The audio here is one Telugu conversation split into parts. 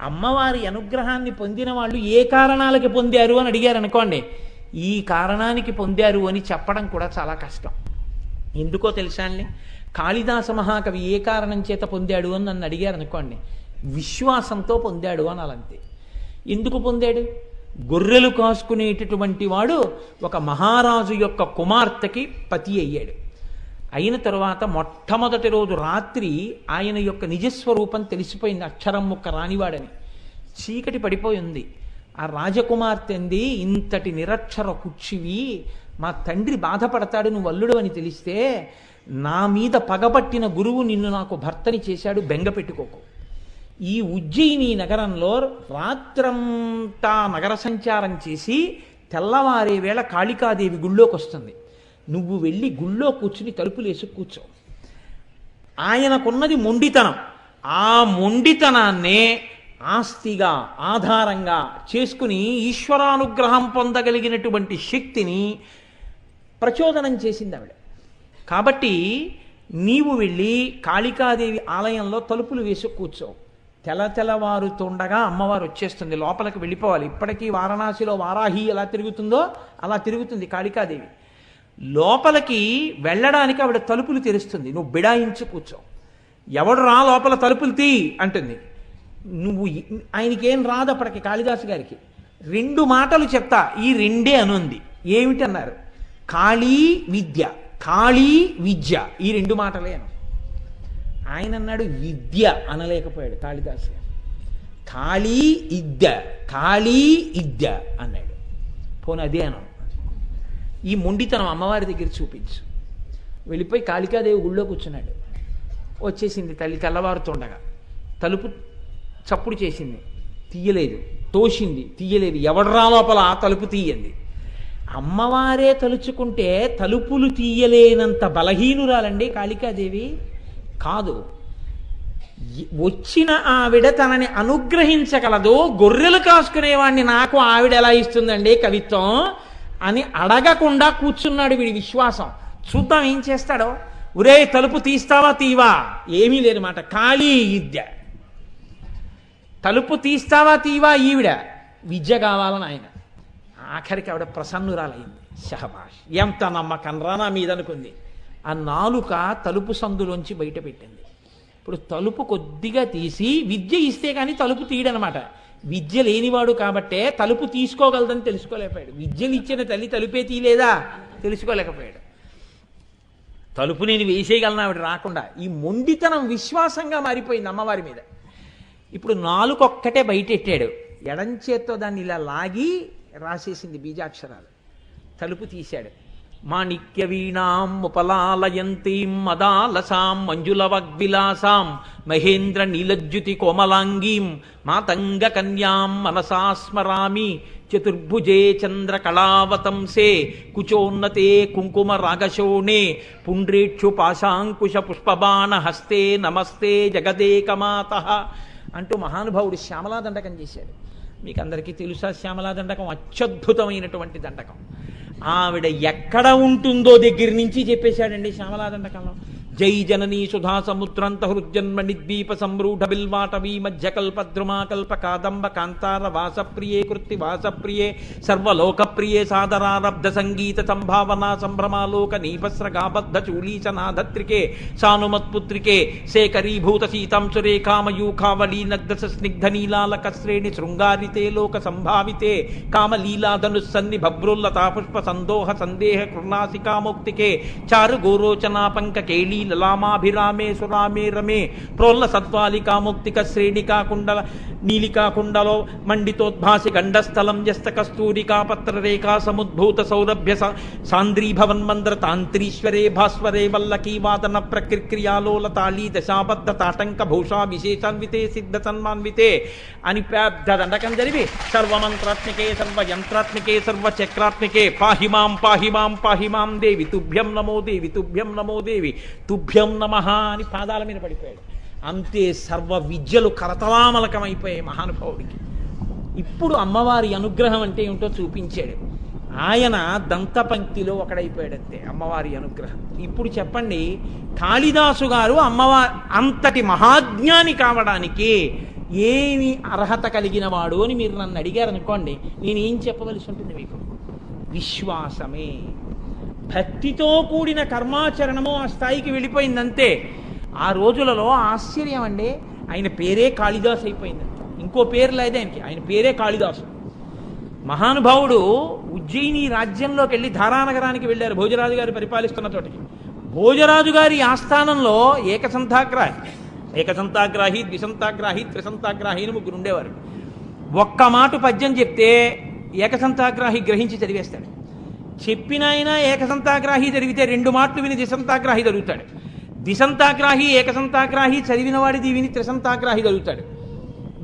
అమ్మవారి అనుగ్రహాన్ని పొందిన వాళ్ళు ఏ కారణాలకి పొందారు అని అడిగారు అనుకోండి, ఈ కారణానికి పొందారు అని చెప్పడం కూడా చాలా కష్టం. ఎందుకో తెలుసా అండి? కాళిదాస మహాకవి ఏ కారణం చేత పొందాడు అని నన్ను అడిగారు అనుకోండి, విశ్వాసంతో పొందాడు అనాలంతే. ఎందుకు పొందాడు? గొర్రెలు కాసుకునేటటువంటి వాడు ఒక మహారాజు యొక్క కుమార్తెకి పతి అయ్యాడు. అయిన తరువాత మొట్టమొదటి రోజు రాత్రి ఆయన యొక్క నిజస్వరూపం తెలిసిపోయింది, అక్షరం ముక్క రానివాడని. చీకటి పడిపోయి ఉంది. ఆ రాజకుమార్తె అంది, ఇంతటి నిరక్షర కుచ్చివి, మా తండ్రి బాధపడతాడు నువ్వు అల్లుడు అని తెలిస్తే, నా మీద పగబట్టిన గురువు నిన్ను నాకు భర్తని చేశాడు, బెంగ పెట్టుకోకు. ఈ ఉజ్జయిని నగరంలో రాత్రంతా నగర సంచారం చేసి తెల్లవారే వేళ కాళికాదేవి గుళ్ళోకి వస్తుంది. నువ్వు వెళ్ళి గుళ్ళో కూర్చుని తలుపులేసి కూర్చో. ఆయనకున్నది మొండితనం. ఆ మొండితనాన్నే ఆస్తిగా ఆధారంగా చేసుకుని ఈశ్వరానుగ్రహం పొందగలిగినటువంటి శక్తిని ప్రచోదనం చేసింది ఆవిడ. కాబట్టి నీవు వెళ్ళి కాళికాదేవి ఆలయంలో తలుపులు వేసి కూర్చో. తెల్లవారుతుండగా అమ్మవారు వచ్చేస్తుంది, లోపలికి వెళ్ళిపోవాలి. ఇప్పటికీ వారణాసిలో వారాహి ఎలా తిరుగుతుందో అలా తిరుగుతుంది కాళికాదేవి. లోపలికి వెళ్ళడానికి ఆవిడ తలుపులు తెరుస్తుంది, నువ్వు బిడాయించి కూర్చో. ఎవడు రా లోపల తలుపులు తీ అంటుంది. నువ్వు ఆయనకేం రాదు అప్పటికి కాళిదాసు గారికి. 2 మాటలు చెప్తా, ఈ 2 అనుంది. ఏమిటన్నారు? కాళీ విద్య, కాళీ విద్య, ఈ 2 మాటలే అను. ఆయన అన్నాడు విద్య అనలేకపోయాడు కాళిదాసు గారు. కాళీ ఇద్య, కాళీ ఇద్య అన్నాడు. పోనీ అదే అను. ఈ మొండితనం అమ్మవారి దగ్గర చూపించు. వెళ్ళిపోయి కాళికాదేవి గుళ్ళో కూర్చున్నాడు. వచ్చేసింది తల్లి తెల్లవారుతుండగా. తలుపు చప్పుడు చేసింది, తీయలేదు. తోసింది, తీయలేదు. ఎవడ్రా లోపల తలుపు తీయండి. అమ్మవారే తలుచుకుంటే తలుపులు తీయలేనంత బలహీనురాలండి కాళికాదేవి కాదు. వచ్చిన ఆవిడ తనని అనుగ్రహించగలదు. గొర్రెలు కాసుకునేవాడిని నాకు ఆవిడ ఎలా ఇస్తుందండి కవిత్వం అని అడగకుండా కూర్చున్నాడు వీడి విశ్వాసం. చూద్దాం ఏం చేస్తాడో. ఒరే తలుపు తీస్తావా తీవా? ఏమీ లేదు మాట. ఖాళీ విద్య. తలుపు తీస్తావా తీవా? ఈవిడ విద్య కావాలని ఆయన. ఆఖరికి ఆవిడ ప్రసన్నురాలైంది. షహబాష్, ఎంత నమ్మకం రా నా మీద అనుకుంది. ఆ నాలుక తలుపు సందులోంచి బయట పెట్టింది. ఇప్పుడు తలుపు కొద్దిగా తీసి విద్య ఇస్తే కానీ తలుపు తీయడనమాట. విద్య లేనివాడు కాబట్టే తలుపు తీసుకోగలదని తెలుసుకోలేకపోయాడు. విద్యలు ఇచ్చిన తల్లి తలుపే తీయలేదా తెలుసుకోలేకపోయాడు. తలుపు నేను వేసేయగలను ఆవిడ రాకుండా. ఈ మొండితనం విశ్వాసంగా మారిపోయింది అమ్మవారి మీద. ఇప్పుడు నాలుకొక్కటే బయటెట్టాడు. ఎడంచేత్తో దాన్ని ఇలా లాగి రాసేసింది బీజాక్షరాలు. తలుపు తీశాడు. మాణిక్య వీణాం ఉపలాలయంతీం మదాలసాం మంజులవగ్విలాసాం మహేంద్ర నీలజ్యుతి కోమలాంగీం మాతంగ కన్యాం మనసా స్మరామి చతుర్భుజే చంద్రకళావతంసే కుచోన్నతే కుంకుమ రాగశోణే పుండ్రేక్షు పాశాంకుశ పుష్పబాణ హస్తే నమస్తే జగదేకమాతః అంటూ మహానుభావుడు శ్యామలా దండకం చేశాడు. మీకు అందరికీ తెలుసా శ్యామలా దండకం అత్యద్భుతమైనటువంటి దండకం. ఆవిడ ఎక్కడ ఉంటుందో దగ్గర నుంచి చెప్పేశాడండి శ్యామలా దండకంలో. జై జననీ సుధా సముద్రంత హృజన్మణి ద్వీప సంరూఢ బిల్వాటవీ మధ్యకల్పద్రుమాకల్ప కాదంబ కాంతార వాసప్రియే కృత్తి వాసప్రియే సర్వలోకప్రియే సాదరారబ్ధ సంగీత సంభావనా సంభ్రమాలోక నీపస్రగాబద్ధ చూలీచనాధత్రికే సానుమత్పుత్రికే శేఖరీభూత సీతాం సురేఖామయూఖావళీ నగ్ధ స్నిగ్ధ నీలాలక శ్రేణి శృంగారితే లోక సంభావితే కామలీలాధనుస్సన్ని భభ్రుల్లతా పుష్ప సందోహ సందేహ కృణాసికాముక్తికే చారు గోరోచనా పంక కేళీ లలామాభిరామే సురామే రమే ప్రోల్ల సత్వాలికాముక్తిక శ్రేణికా కుండల నీలికా కుండలో మండితోద్భాసి గండస్థలం యస్త కస్తూరికా పత్రరేఖా సముద్భూత సౌరభ్య సాంద్రీభవన్మంద్ర తాంత్రీశ్వరే భాస్వరే వల్లకీ వాదన ప్రక్రియాలోల తాళీ దశాబద్ధ తాటంక భూషా విశేషాన్వితే సిద్ధ సన్మాన్వితే అని పెద్ద దండకం జరిపి సర్వమంత్రాత్మికే సర్వయంత్రాత్మికే సర్వచక్రాత్మికే పాహిమాం పాహిమాం పాహిమాం దేవి తుభ్యం నమో దేవి తుభ్యం నమో దేవి తుభ్యం నమః అని పాదాల మీద పడిపోయాడు. అంతే, సర్వ విద్యలు కరతలామలకమైపోయాయి మహానుభావుడికి. ఇప్పుడు అమ్మవారి అనుగ్రహం అంటే ఏమిటో చూపించాడు. ఆయన దంతపంక్తిలో ఒకడైపోయాడంతే అమ్మవారి అనుగ్రహం. ఇప్పుడు చెప్పండి, కాళిదాసు గారు అమ్మవారి అంతటి మహాజ్ఞాని కావడానికి ఏమి అర్హత కలిగిన వాడు అని మీరు నన్ను అడిగారనుకోండి, నేనేం చెప్పవలసి ఉంటుంది మీకు? విశ్వాసమే. భక్తితో కూడిన కర్మాచరణము ఆ స్థాయికి వెళ్ళిపోయిందంతే. ఆ రోజులలో ఆశ్చర్యం అండి, ఆయన పేరే కాళిదాసు అయిపోయింది. ఇంకో పేరు లేదు ఆయనకి, ఆయన పేరే కాళిదాసు. మహానుభావుడు ఉజ్జయిని రాజ్యంలోకి వెళ్ళి ధారానగరానికి వెళ్ళారు, భోజరాజు గారు పరిపాలిస్తున్న చోటికి. భోజరాజు గారి ఆస్థానంలో ఏకసంతాగ్రాహి, ద్విసంతాగ్రాహి, త్రిసంతాగ్రాహి అని ముగ్గురు ఉండేవారు. ఒక్క మాట పద్యం చెప్తే ఏకసంతాగ్రాహి గ్రహించి చదివేస్తాడు. చెప్పిన ఆయన ఏకసంతాగ్రాహి చదివితే 2 మాటలు విని ద్విసంతాగ్రాహి చదువుతాడు. ద్విసంతాగ్రాహి ఏకసంతాగ్రాహి చదివిన వాడిది విని త్రిసంతాగ్రాహి చదువుతాడు.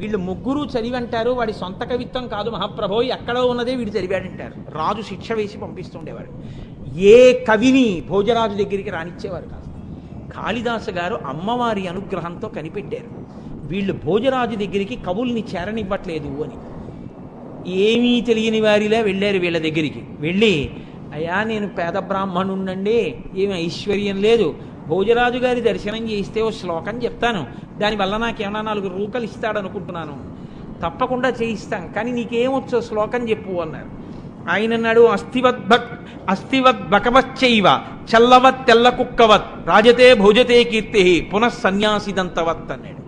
వీళ్ళు ముగ్గురు చదివి అంటారు, వాడి సొంత కవిత్వం కాదు మహాప్రభో, ఎక్కడో ఉన్నదే వీడు చదివాడంటారు. రాజు శిక్ష వేసి పంపిస్తుండేవాడు. ఏ కవిని భోజరాజు దగ్గరికి రానిచ్చేవారు కాదు. కాళిదాసు గారు అమ్మవారి అనుగ్రహంతో కనిపెట్టారు, వీళ్ళు భోజరాజు దగ్గరికి కవుల్ని చేరనివ్వట్లేదు అని. ఏమీ తెలియని వారిలా వెళ్ళారు వీళ్ళ దగ్గరికి. వెళ్ళి, అయ్యా నేను పేద బ్రాహ్మణుండండి, ఏమి ఐశ్వర్యం లేదు, భోజరాజు గారి దర్శనం చేయిస్తే ఓ శ్లోకం చెప్తాను, దానివల్ల నాకేమన్నా 4 రూకలు ఇస్తాడనుకుంటున్నాను. తప్పకుండా చేయిస్తాం, కానీ నీకేమొచ్చో శ్లోకం చెప్పు అన్నారు. ఆయన అన్నాడు, అస్థివద్బకవచ్చైవ చల్లవత్ తెల్ల కుక్కవత్ రాజతే భోజతే కీర్తి పునఃసన్యాసిదంతవత్ అన్నాడు.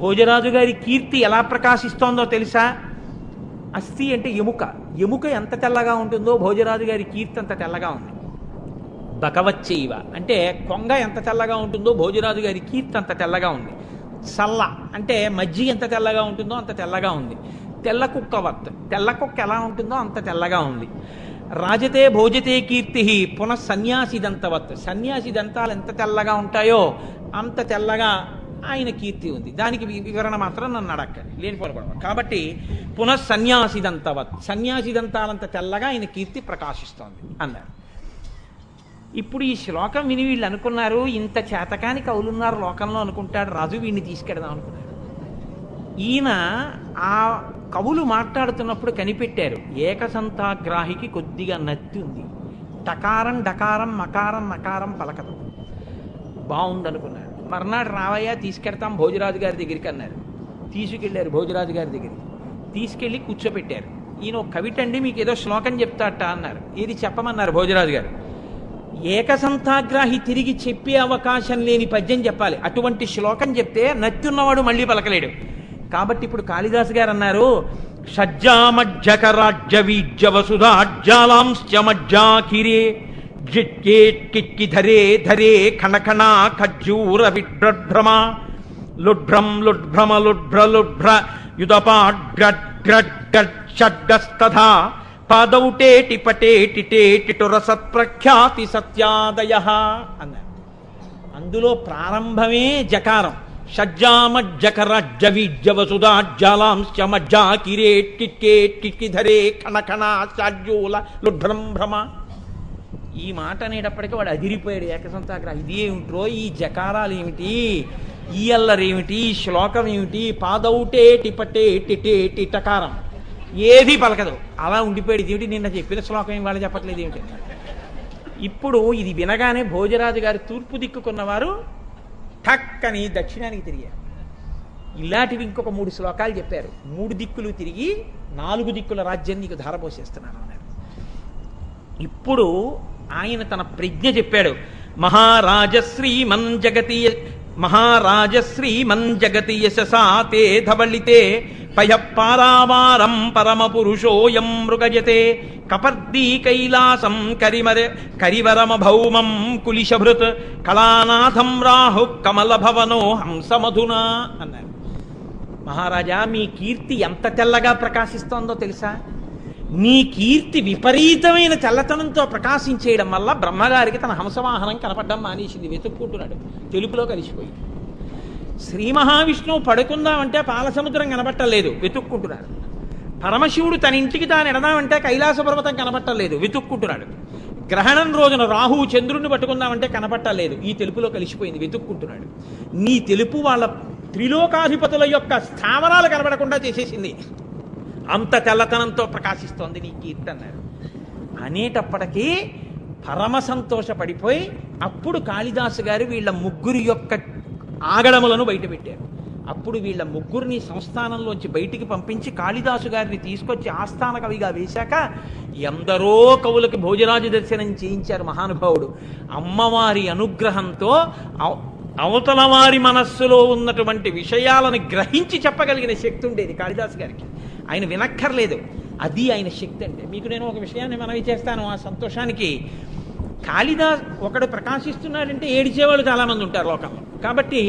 భోజరాజు గారి కీర్తి ఎలా ప్రకాశిస్తోందో తెలుసా? అస్థి అంటే ఎముక. ఎముక ఎంత తెల్లగా ఉంటుందో భోజరాజు గారి కీర్తి అంత తెల్లగా ఉంది. బకవచ్చైవ అంటే కొంగ ఎంత తెల్లగా ఉంటుందో భోజరాజు గారి కీర్తి అంత తెల్లగా ఉంది. చల్ల అంటే మజ్జిగ ఎంత తెల్లగా ఉంటుందో అంత తెల్లగా ఉంది. తెల్ల కుక్కవత్, తెల్ల కుక్క ఎలా ఉంటుందో అంత తెల్లగా ఉంది. రాజతే భోజతే కీర్తి పునఃసన్యాసిదంతవత్, సన్యాసి దంతాలు ఎంత తెల్లగా ఉంటాయో అంత తెల్లగా ఆయన కీర్తి ఉంది. దానికి వివరణ మాత్రం నన్ను అడక్కని లేనిపోవడం. కాబట్టి పునఃసన్యాసిదంతవత్, సన్యాసిదంతాలంత తెల్లగా ఆయన కీర్తి ప్రకాశిస్తోంది అన్నారు. ఇప్పుడు ఈ శ్లోకం విని వీళ్ళు అనుకున్నారు, ఇంత చేతకాని కవులున్నారు లోకంలో అనుకుంటాడు రాజు, వీడిని తీసుకెడదాం అనుకున్నాడు. ఈయన ఆ కవులు మాట్లాడుతున్నప్పుడు కనిపెట్టారు, ఏకసంతాగ్రాహికి కొద్దిగా నత్తి ఉంది, టకారం డకారం మకారం నకారం పలకదు, బాగుందనుకున్నాడు. మర్నాడు రావయ్యా తీసుకెడతాం భోజరాజు గారి దగ్గరికి అన్నారు. తీసుకెళ్ళారు భోజరాజు గారి దగ్గరికి. తీసుకెళ్ళి కూర్చోపెట్టారు. ఈయన ఒక కవిటండి, మీకు ఏదో శ్లోకం చెప్తాట అన్నారు. ఏది చెప్పమన్నారు భోజరాజు గారు. ఏకసంతాగ్రాహి తిరిగి చెప్పే అవకాశం లేని పద్యం చెప్పాలి. అటువంటి శ్లోకం చెప్తే నత్తున్నవాడు మళ్ళీ పలకలేడు. కాబట్టి ఇప్పుడు కాళిదాసు గారు అన్నారు, షజ్జామజ్జకరాజ్య వీజ్య వసుధాజ్జాలాంశ్చమజ్జాకిరే జిట్కేట్కిక్కి ధరే ధరే ఖణఖణ ఖజ్జూర విడ్భ్రమ లుడ్భ్రం లుడ్భ్రమ లుడ్భ్ర లుడ్భ్ర యుధపాడ్గ్రడ్గ్రడ్గస్తథా పాదౌటేటి పటేటిటేటిటు రసత్ప్రఖ్యాతి సత్యాదయ అన్నారు. అందులో ప్రారంభమే జకారం. షజ్జామజ్జకరాజ్య వీజ్య వసుధాజ్జాలాంశ్చమజ్జాకిరేట్కిక్కేట్కిక్కి ధరే ఖణఖణ షాజ్జూల లుడ్భ్రం భ్రమ. ఈ మాట అనేటప్పటికీ వాడు అదిరిపోయాడు ఏకసంతాగ్రాహి. ఇది ఏమిట్రో, ఈ జకారాలు ఏమిటి, ఈ అల్లరేమిటి, ఈ శ్లోకం ఏమిటి, పాదౌటేటి పటేటిటేటి టకారం ఏది పలకదు, అలా ఉండిపోయాడు. ఇదేమిటి నిన్న చెప్పిన శ్లోకం ఏం వాళ్ళు చెప్పట్లేదు ఏమిటి. ఇప్పుడు ఇది వినగానే భోజరాజు గారు తూర్పు దిక్కుకున్నవారు ఠక్కని దక్షిణానికి తిరిగారు. ఇలాంటివి ఇంకొక 3 శ్లోకాలు చెప్పారు. 3 దిక్కులు తిరిగి 4 దిక్కుల రాజ్యం నీకు ధారపోసేస్తున్నాను అన్నారు. ఇప్పుడు ఆయన తన ప్రజ్ఞ చెప్పాడు. మహారాజశ్రీమన్ జగతి యశసా తే ధవళితే పయఃపారావారం పరమ పురుషోయం మృగజతే కపర్దీ కైలాసం కరివరమ భౌమం కులిశభృత్ కళానాథం రాహు కమల భవనో హంసమధునా అన్నారు. మహారాజా, మీ కీర్తి ఎంత తెల్లగా ప్రకాశిస్తోందో తెలుసా? నీ కీర్తి విపరీతమైన తెల్లతనంతో ప్రకాశించేయడం వల్ల బ్రహ్మగారికి తన హంసవాహనం కనపడడం మానేసింది. వెతుక్కుంటున్నాడు, తెలుపులో కలిసిపోయి. శ్రీ మహావిష్ణువు పడుకుందామంటే పాలసముద్రం కనబట్టలేదు, వెతుక్కుంటున్నాడు. పరమశివుడు తన ఇంటికి తాను ఎడదామంటే కైలాస పర్వతం కనబట్టలేదు, వెతుక్కుంటున్నాడు. గ్రహణం రోజున రాహువు చంద్రుడిని పట్టుకుందామంటే కనబట్టలేదు, ఈ తెలుపులో కలిసిపోయింది, వెతుక్కుంటున్నాడు. నీ తెలుపు వాళ్ళ త్రిలోకాధిపతుల యొక్క స్థావరాలు కనబడకుండా చేసేసింది. అంత తెల్లతనంతో ప్రకాశిస్తోంది నీ కీర్తి అన్నారు. అనేటప్పటికీ పరమ సంతోషపడిపోయి అప్పుడు కాళిదాసు గారు వీళ్ళ ముగ్గురి యొక్క ఆగడములను బయటపెట్టారు. ఆ అప్పుడు వీళ్ళ ముగ్గురిని సంస్థానంలోంచి బయటికి పంపించి కాళిదాసు గారిని తీసుకొచ్చి ఆస్థాన కవిగా వేశాక ఎందరో కవులకి భోజరాజు దర్శనం చేయించారు మహానుభావుడు. అమ్మవారి అనుగ్రహంతో అవతల వారి మనస్సులో ఉన్నటువంటి విషయాలను గ్రహించి చెప్పగలిగిన శక్తి ఉండేది కాళిదాసు గారికి. ఆయన వినక్కర్లేదు, అది ఆయన శక్తి. అంటే మీకు నేను ఒక విషయాన్ని మనవి చేస్తాను. ఆ సంతోషానికి కాళిదాస్ ఒకడు ప్రకాశిస్తున్నాడంటే ఏడిచేవాళ్ళు చాలామంది ఉంటారు లోకంలో. కాబట్టి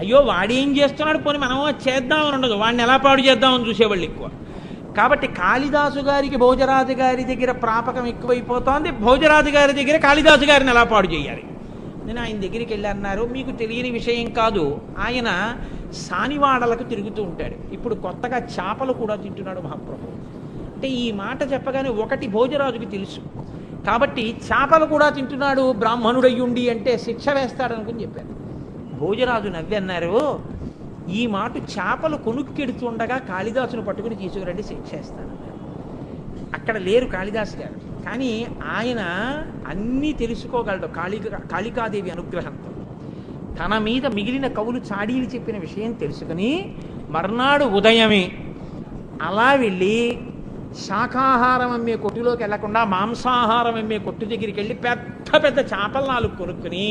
అయ్యో వాడేం చేస్తున్నాడు, పోనీ మనం చేద్దామని ఉండదు, వాడిని ఎలా పాడు చేద్దామని చూసేవాళ్ళు ఎక్కువ. కాబట్టి కాళిదాసు గారికి భోజరాజు గారి దగ్గర ప్రాపకం ఎక్కువైపోతోంది. భోజరాజు గారి దగ్గర కాళిదాసు గారిని ఎలా పాడు చేయాలి. నేను ఆయన దగ్గరికి వెళ్ళి అన్నారు, మీకు తెలియని విషయం కాదు, ఆయన సానివాడలకు తిరుగుతూ ఉంటాడు. ఇప్పుడు కొత్తగా చేపలు కూడా తింటున్నాడు మహాప్రభు. అంటే ఈ మాట చెప్పగానే ఒకటి భోజరాజుకి తెలుసు, కాబట్టి చేపలు కూడా తింటున్నాడు బ్రాహ్మణుడయ్యుండి అంటే శిక్ష వేస్తాడనుకుని చెప్పారు. భోజరాజు నవ్వి అన్నారు, ఈ మాట చేపలు కొనుక్కెడుతుండగా కాళిదాసును పట్టుకుని తీసుకురండి, శిక్ష వేస్తానన్నారు. అక్కడ లేరు కాళిదాసు గారు, కానీ ఆయన అన్నీ తెలుసుకోగలడు కాళికాదేవి అనుగ్రహంతో. తన మీద మిగిలిన కవులు చాడీలు చెప్పిన విషయం తెలుసుకుని మర్నాడు ఉదయమే అలా వెళ్ళి శాకాహారం అమ్మే కొట్టులోకి వెళ్లకుండా మాంసాహారం అమ్మే కొట్టు దగ్గరికి వెళ్ళి పెద్ద పెద్ద చేపలు 4 కొనుక్కుని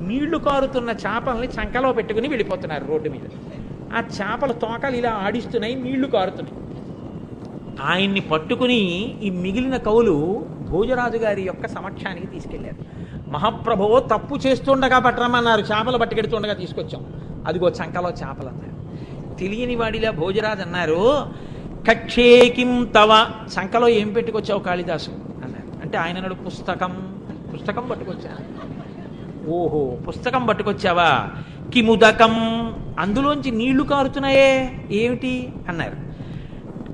నీళ్లు కారుతున్న చేపల్ని చంకలో పెట్టుకుని వెళ్ళిపోతున్నారు రోడ్డు మీద. ఆ చేపలు తోకలు ఇలా ఆడిస్తున్నాయి, నీళ్లు కారుతున్నాయి. ఆయన్ని పట్టుకుని ఈ మిగిలిన కవులు భోజరాజు గారి యొక్క సమక్షానికి తీసుకెళ్లారు. మహాప్రభువు తప్పు చేస్తుండగా పట్టరమన్నారు, చేపలు పట్టుకెడుతుండగా తీసుకొచ్చాం, అదిగో చంకలో చేపలు అన్నారు. తెలియని వాడిలా భోజరాజు అన్నారు, కక్షేకిం తవ, చంకలో ఏం పెట్టుకొచ్చావు కాళిదాసు అన్నారు. అంటే ఆయన అన్నాడు, పుస్తకం పట్టుకొచ్చా. ఓహో పుస్తకం పట్టుకొచ్చావా, కిముదకం, అందులోంచి నీళ్లు కారుతున్నాయే ఏమిటి అన్నారు.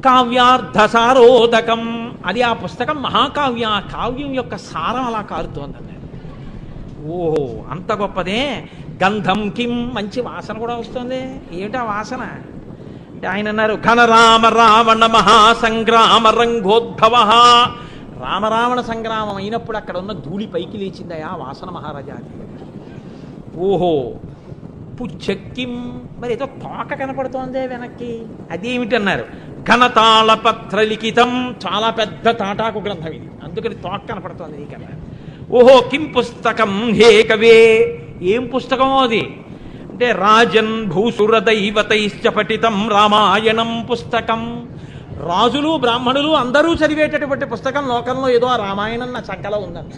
కావ్యార్థసారోదకం, అది ఆ పుస్తకం మహాకావ్య, ఆ కావ్యం యొక్క సారం అలా కారుతోంది అన్నారు. ఓహో అంత గొప్పదే. గంధం కిం, మంచి వాసన కూడా వస్తుంది, ఏమిటా వాసన అంటే ఆయన అన్నారు, ఘనరామ రావణ మహాసంగ్రామ రంగోద్భవ, రామరావణ సంగ్రామం అయినప్పుడు అక్కడ ఉన్న ధూళి పైకి లేచిందయా వాసన మహారాజా. ఓహో పుచ్చక్కిం, మరి ఏదో తోక కనపడుతోందే వెనక్కి, అదేమిటన్నారు. ఘనతాళపత్ర లిఖితం, చాలా పెద్ద తాటాకు గ్రంథం ఇది, అందుకని తోక కనపడుతోంది నీకన్నా. ఓహో కిం పుస్తకం హే కవే, ఏం పుస్తకమో అది అంటే రాజన్ భూసుర దైవతైశ్చ పఠితం రామాయణం పుస్తకం, రాజులు బ్రాహ్మణులు అందరూ చదివేటటువంటి పుస్తకం లోకంలో ఏదో ఆ రామాయణం నా చక్కలో ఉందన్న.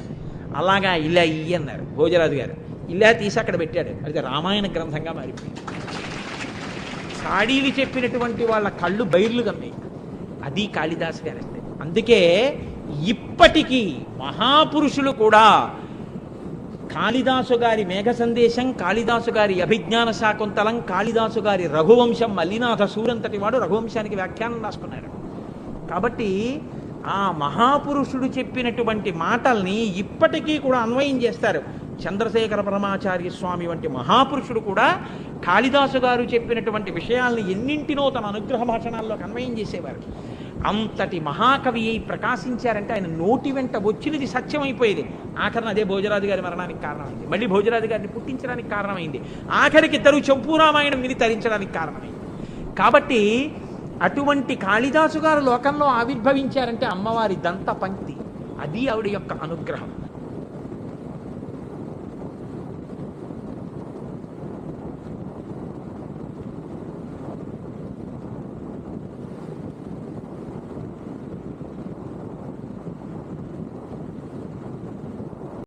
అలాగా ఇలా ఇయ్యి అన్నారు భోజరాజు గారు. ఇలా తీసి అక్కడ పెట్టాడు, అది రామాయణ గ్రంథంగా మారిపోయింది. చాడీలు చెప్పినటువంటి వాళ్ళ కళ్ళు బైర్లు కమ్మాయి, అది కాళిదాసు గారు అంటే. అందుకే ఇప్పటికీ మహాపురుషులు కూడా కాళిదాసు గారి మేఘ సందేశం, కాళిదాసు గారి అభిజ్ఞాన శాకుంతలం, కాళిదాసు గారి రఘువంశం, మల్లినాథ సూరంతటి వాడు రఘువంశానికి వ్యాఖ్యానం రాసుకున్నారు. కాబట్టి ఆ మహాపురుషుడు చెప్పినటువంటి మాటల్ని ఇప్పటికీ కూడా అన్వయం చేస్తారు. చంద్రశేఖర పరమాచార్య స్వామి వంటి మహాపురుషుడు కూడా కాళిదాసు గారు చెప్పినటువంటి విషయాల్ని ఎన్నింటినో తన అనుగ్రహ భాషణాల్లోకి అన్వయం చేసేవారు. అంతటి మహాకవి అయి ప్రకాశించారంటే ఆయన నోటి వెంట వచ్చినది సత్యమైపోయేది. ఆఖరణ అదే భోజరాజు గారి మరణానికి కారణమైంది, మళ్ళీ భోజరాజు గారిని పుట్టించడానికి కారణమైంది, ఆఖరికి ఇద్దరు చంపూరామాయణం విని తరించడానికి కారణమైంది. కాబట్టి అటువంటి కాళిదాసు గారు లోకంలో ఆవిర్భవించారంటే అమ్మవారి దంత పంక్తి, అది ఆవిడ యొక్క అనుగ్రహం.